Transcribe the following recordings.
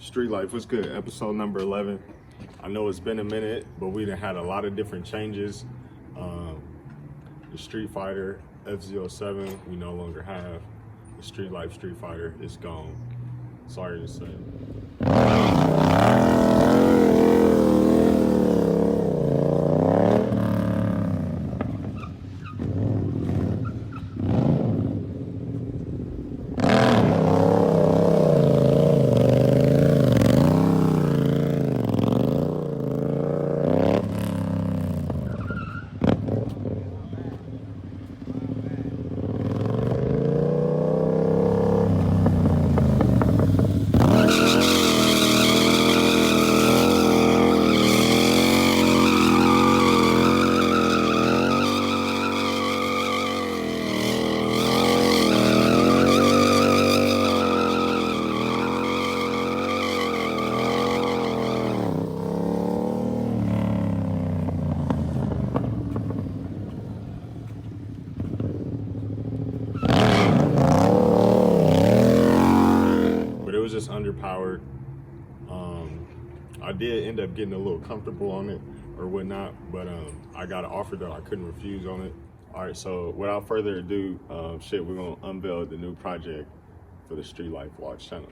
Street Life, what's good? Episode number 11. I know it's been a minute, but we done had a lot of different changes. The Street Fighter F07 we no longer have. The Street Life Street Fighter is gone. Sorry to say. Just underpowered. I did end up getting a little comfortable on it or whatnot, but I got an offer that I couldn't refuse on it. All right, so without further ado, we're gonna unveil the new project for the Street Life Vlogs channel.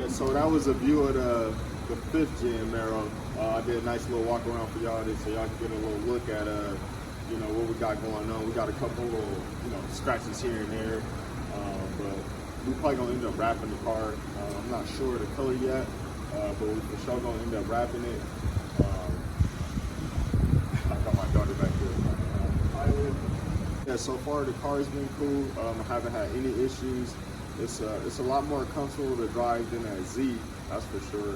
So that was a view of the 5th gen Mero. I did a nice little walk around for y'all so y'all can get a little look at what we got going on. We got a couple little scratches here and there, but we probably gonna end up wrapping the car. I'm not sure of the color yet, but we for sure gonna end up wrapping it. I got my daughter back there. Yeah, so far the car's been cool. I haven't had any issues. It's a lot more comfortable to drive than that Z, that's for sure.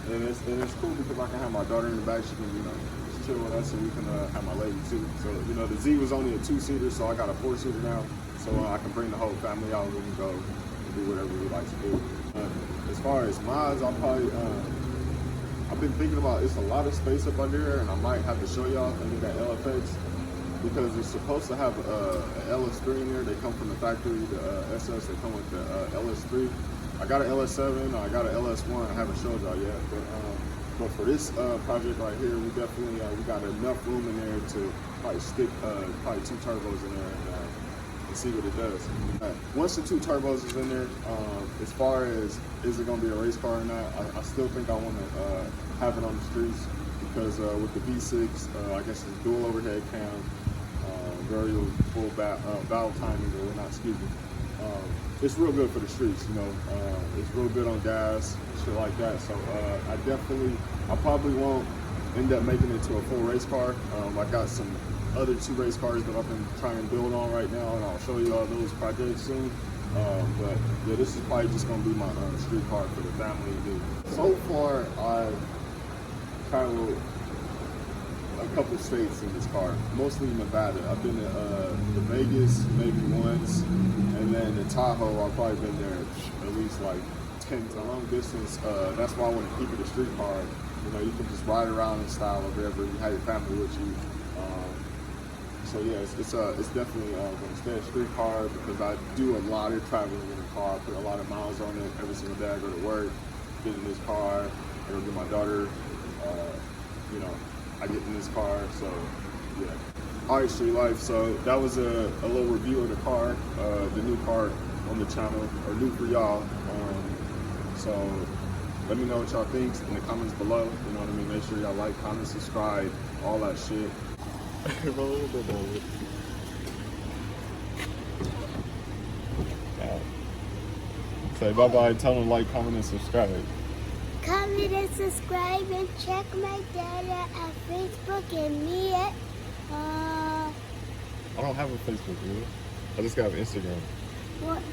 And it's cool because I can have my daughter in the back. She can just chill with us, and we can have my lady too. So the Z was only a 2-seater, so I got a 4-seater now. So I can bring the whole family out. We can go and do whatever we like to do. As far as mods, I've been thinking about it's a lot of space up under here, and I might have to show y'all under that LFX. Because it's supposed to have an LS3 in there. They come from the factory, the SS, they come with the LS3. I got an LS7, I got an LS1, I haven't showed y'all yet. But for this project right here, we definitely, we got enough room in there to probably stick probably 2 turbos in there and see what it does. Once the 2 turbos is in there, as far as is it gonna be a race car or not, I still think I wanna have it on the streets. Because with the V6, I guess it's dual overhead cam, variable full valve timing or whatnot, excuse me. It's real good for the streets, it's real good on gas, shit like that. So I probably won't end up making it to a full race car. I got some other 2 race cars that I've been trying to build on right now, and I'll show you all those projects soon. But yeah, this is probably just gonna be my street car for the family to do. So far, I've traveled a couple states in this car, mostly Nevada. I've been to Vegas maybe once, and then the Tahoe, I've probably been there at least like 10 to long distance. That's why I want to keep it a street car. You can just ride around in style or wherever you have your family with you. So yeah, it's definitely going to stay a street car because I do a lot of traveling in the car. I put a lot of miles on it every single day. I go to work, get in this car, I go get my daughter. I get in this car, so yeah. All right, Street Life, so that was a little review of the car, the new car on the channel, or new for y'all. So let me know what y'all think in the comments below. You know what I mean? Make sure y'all like, comment, subscribe, all that shit. Say bye-bye. Tell them like, comment, and subscribe. Comment and subscribe and check my data at Facebook and me at I don't have a Facebook, dude. I just got Instagram.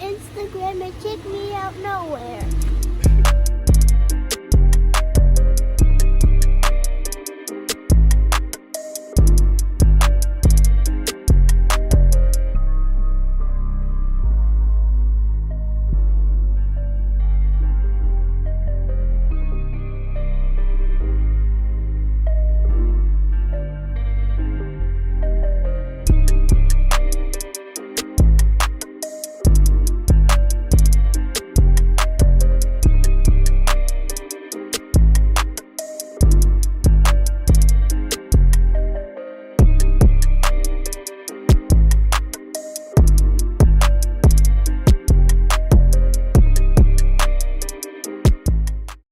Instagram and check me out nowhere.